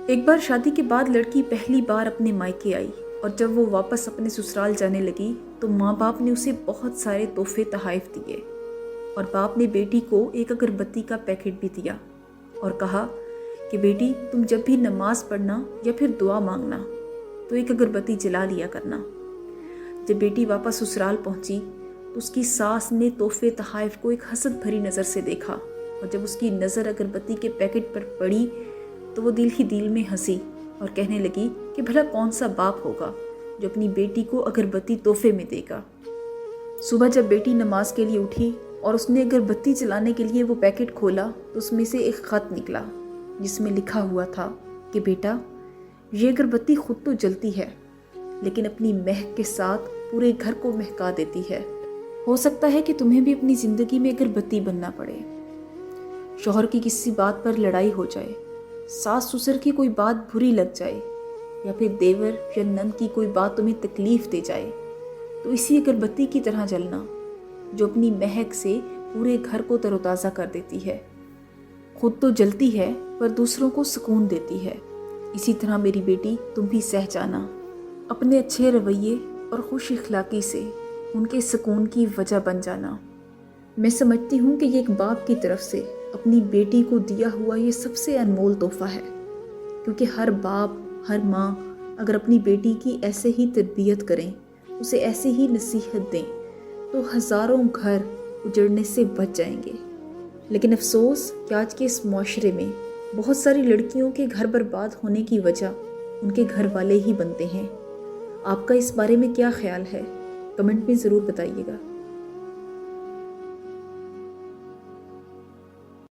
ایک بار شادی کے بعد لڑکی پہلی بار اپنے مائکے آئی اور جب وہ واپس اپنے سسرال جانے لگی تو ماں باپ نے اسے بہت سارے تحفے تحائف دیے اور باپ نے بیٹی کو ایک اگربتی کا پیکٹ بھی دیا اور کہا کہ بیٹی تم جب بھی نماز پڑھنا یا پھر دعا مانگنا تو ایک اگربتی جلا لیا کرنا۔ جب بیٹی واپس سسرال پہنچی تو اس کی ساس نے تحفے تحائف کو ایک حسد بھری نظر سے دیکھا اور جب اس کی نظر اگربتی کے پیکٹ پر پڑی تو وہ دل ہی دل میں ہنسی اور کہنے لگی کہ بھلا کون سا باپ ہوگا جو اپنی بیٹی کو اگربتی تحفے میں دے گا۔ صبح جب بیٹی نماز کے لیے اٹھی اور اس نے اگربتی جلانے کے لیے وہ پیکٹ کھولا تو اس میں سے ایک خط نکلا جس میں لکھا ہوا تھا کہ بیٹا یہ اگربتی خود تو جلتی ہے لیکن اپنی مہک کے ساتھ پورے گھر کو مہکا دیتی ہے۔ ہو سکتا ہے کہ تمہیں بھی اپنی زندگی میں اگربتی بننا پڑے، شوہر کی کسی بات پر لڑائی ہو جائے، ساس سسر کی کوئی بات بری لگ جائے یا پھر دیور یا نند کی کوئی بات تمہیں تکلیف دے جائے تو اسی اگربتی کی طرح جلنا جو اپنی مہک سے پورے گھر کو تر و تازہ کر دیتی ہے۔ خود تو جلتی ہے پر دوسروں کو سکون دیتی ہے۔ اسی طرح میری بیٹی تم بھی سہ جانا، اپنے اچھے رویے اور خوش اخلاقی سے ان کے سکون کی وجہ بن جانا۔ میں سمجھتی ہوں کہ یہ ایک باپ کی طرف سے اپنی بیٹی کو دیا ہوا یہ سب سے انمول تحفہ ہے، کیونکہ ہر باپ ہر ماں اگر اپنی بیٹی کی ایسے ہی تربیت کریں، اسے ایسے ہی نصیحت دیں تو ہزاروں گھر اجڑنے سے بچ جائیں گے۔ لیکن افسوس کہ آج کے اس معاشرے میں بہت ساری لڑکیوں کے گھر برباد ہونے کی وجہ ان کے گھر والے ہی بنتے ہیں۔ آپ کا اس بارے میں کیا خیال ہے؟ کمنٹ میں ضرور بتائیے گا۔